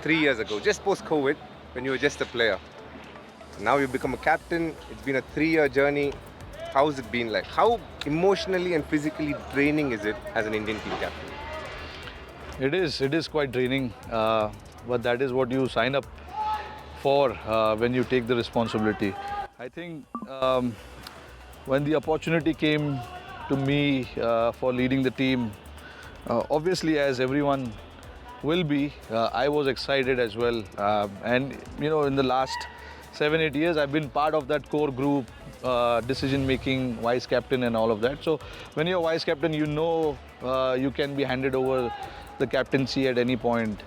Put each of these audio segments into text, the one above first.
3 years ago, just post-COVID, when you were just a player. Now you've become a captain. It's been a 3-year journey. How's it been like? How emotionally and physically draining is it as an Indian team captain? It is quite draining, but that is what you sign up for when you take the responsibility. I think when the opportunity came to me for leading the team, obviously, as everyone will be, I was excited as well. And in the last 7-8 years, I've been part of that core group, decision making, vice captain, and all of that. So when you're vice captain, you can be handed over the captaincy at any point.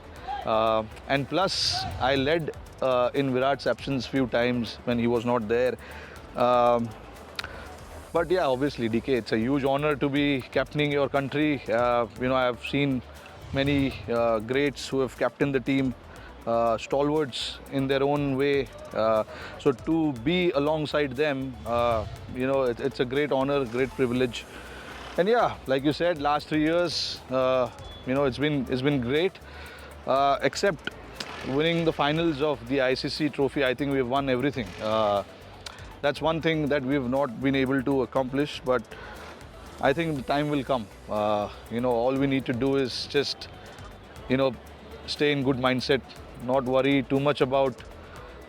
And plus, I led in Virat's absence few times when he was not there. But yeah, obviously, DK, it's a huge honor to be captaining your country. I've seen many greats who have captained the team, stalwarts in their own way. So to be alongside them, it's a great honor, great privilege. And yeah, like you said, last 3 years, it's been great. Except winning the finals of the ICC trophy, I think we've won everything. That's one thing that we've not been able to accomplish, but I think the time will come. All we need to do is just, stay in good mindset, not worry too much about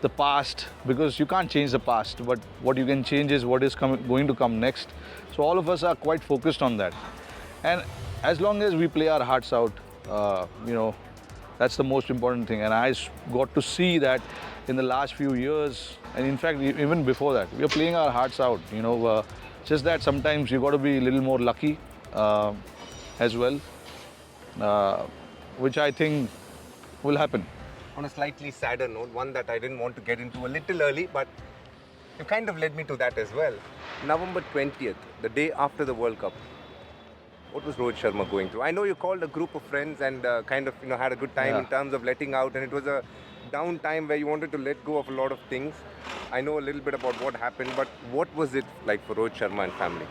the past, because you can't change the past, but what you can change is what is going to come next. So all of us are quite focused on that. And as long as we play our hearts out, that's the most important thing. And I got to see that in the last few years, and in fact, even before that, we are playing our hearts out. Just that sometimes you got to be a little more lucky as well, which I think will happen. On a slightly sadder note, one that I didn't want to get into a little early, but you kind of led me to that as well. November 20th, the day after the World Cup. What was Rohit Sharma going through? I know you called a group of friends and kind of had a good time in terms of letting out, and it was a down time where you wanted to let go of a lot of things. I know a little bit about what happened, but what was it like for Rohit Sharma and family?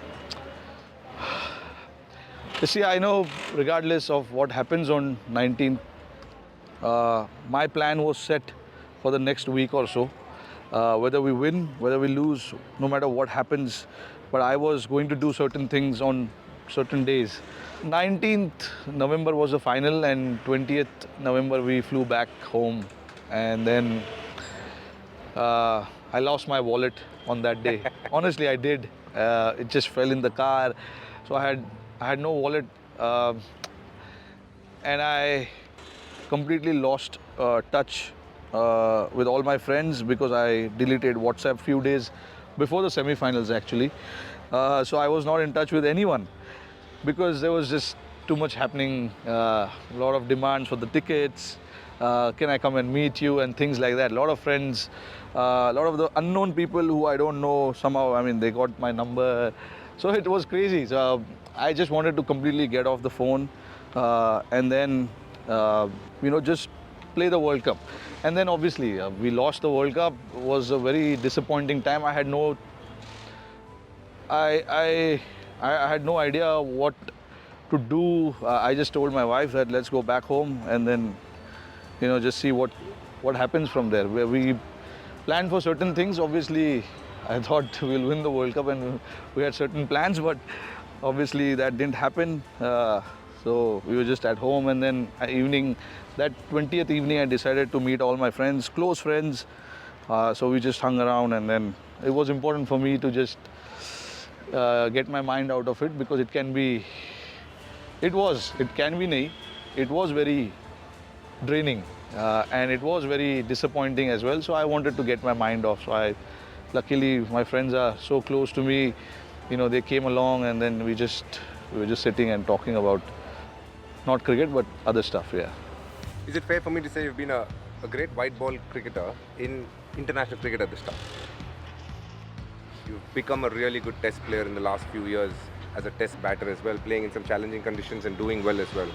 You see, I know regardless of what happens on 19th, my plan was set for the next week or so. Whether we win, whether we lose, no matter what happens, but I was going to do certain things on certain days. 19th November was the final, and 20th November we flew back home, and then I lost my wallet on that day. Honestly, I did. It just fell in the car, so I had no wallet, and I completely lost touch with all my friends because I deleted WhatsApp few days before the semi-finals actually. So I was not in touch with anyone because there was just too much happening, a lot of demands for the tickets, can I come and meet you, and things like that. A lot of friends, a lot of the unknown people who I don't know, somehow, they got my number. So it was crazy. So I just wanted to completely get off the phone and then, just play the World Cup. And then obviously we lost the World Cup. It was a very disappointing time. I had no idea what to do. I just told my wife that let's go back home and then, just see what happens from there. Where we planned for certain things. Obviously, I thought we'll win the World Cup and we had certain plans, but obviously that didn't happen. So we were just at home, and then that 20th evening, I decided to meet all my friends, close friends. So we just hung around, and then it was important for me to just get my mind out of it, because it can be very draining, and it was very disappointing as well. So I wanted to get my mind off. So luckily my friends are so close to me, they came along, and then we were just sitting and talking about not cricket but other stuff. Yeah. Is it fair for me to say you've been a great white ball cricketer in international cricket at this time? You've become a really good test player in the last few years as a test batter as well, playing in some challenging conditions and doing well as well.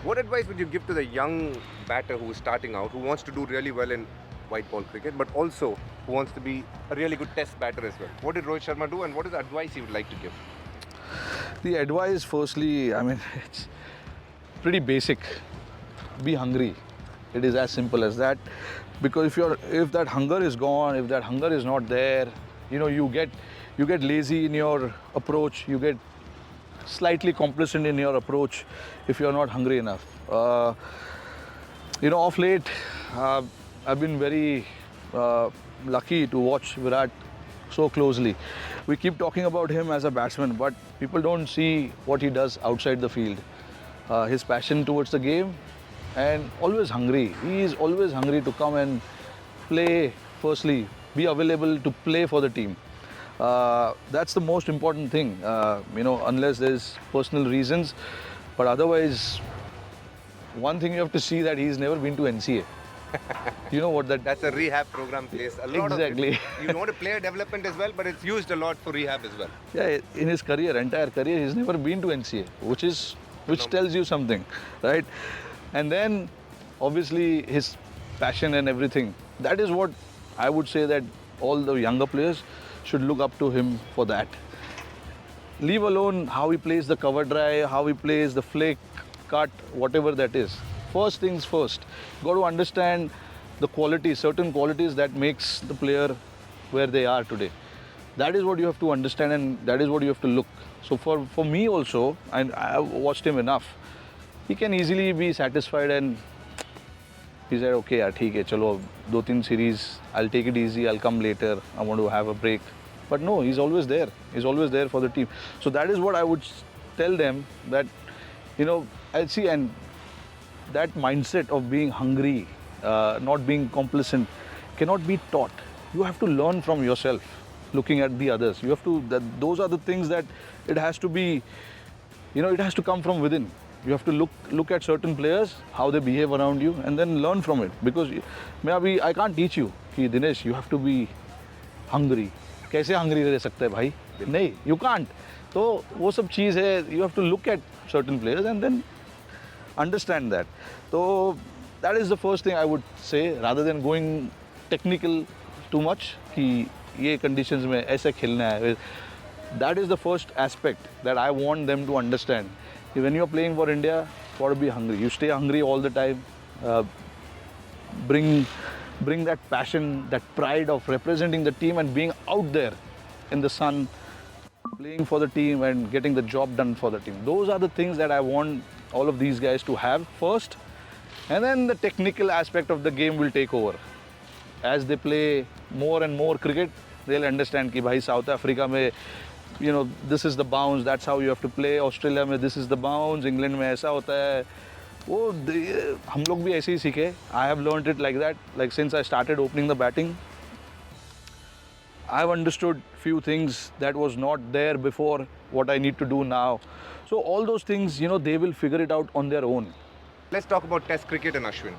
What advice would you give to the young batter who is starting out, who wants to do really well in white ball cricket, but also who wants to be a really good test batter as well? What did Rohit Sharma do, and what is the advice you would like to give? The advice, firstly, it's pretty basic. Be hungry. It is as simple as that. Because if that hunger is gone, if that hunger is not there, you get lazy in your approach. You get slightly complacent in your approach if you're not hungry enough. Of late, I've been very lucky to watch Virat so closely. We keep talking about him as a batsman, but people don't see what he does outside the field. His passion towards the game, and always hungry. He is always hungry to come and play, firstly, be available to play for the team. That's the most important thing, unless there's personal reasons. But otherwise, one thing you have to see that he's never been to NCA. You know what that... That's a rehab program place. A lot Exactly. Of it. You want to player development as well, but it's used a lot for rehab as well. Yeah, in his entire career, he's never been to NCA, which tells you something, right? And then, obviously, his passion and everything. That is what I would say that all the younger players should look up to him for that. Leave alone how he plays the cover drive, how he plays the flick, cut, whatever that is. First things first, got to understand the qualities, certain qualities that makes the player where they are today. That is what you have to understand, and that is what you have to look. So for me also, and I have watched him enough, he can easily be satisfied and he said, okay, yaar, theek hai, chalo, 2-3 series, I'll take it easy, I'll come later, I want to have a break. But no, he's always there. He's always there for the team. So that is what I would tell them, that, I see, and that mindset of being hungry, not being complacent, cannot be taught. You have to learn from yourself, looking at the others. You have to, those are the things that it has to be, it has to come from within. You have to look at certain players, how they behave around you, and then learn from it. Because maybe I can't teach you, कि Dinesh, you have to be hungry. कैसे hungry रह सकता है भाई? नहीं, you can't. तो वो सब चीज़ है, you have to look at certain players and then understand that. So that is the first thing I would say, rather than going technical too much, कि ये conditions में ऐसे खेलना है. That is the first aspect that I want them to understand. When you are playing for India, you got to be hungry. You stay hungry all the time. Bring that passion, that pride of representing the team and being out there in the sun, playing for the team and getting the job done for the team. Those are the things that I want all of these guys to have first. And then the technical aspect of the game will take over. As they play more and more cricket, they'll understand कि भाई South Africa में, this is the bounce, that's how you have to play. Australia में this is the bounce, England में ऐसा होता है. वो हम लोग भी ऐसे ही सीखे. I have learned it like that. Like since I started opening the batting, I have understood few things that was not there before, what I need to do now. So all those things, they will figure it out on their own. Let's talk about Test cricket and Ashwin.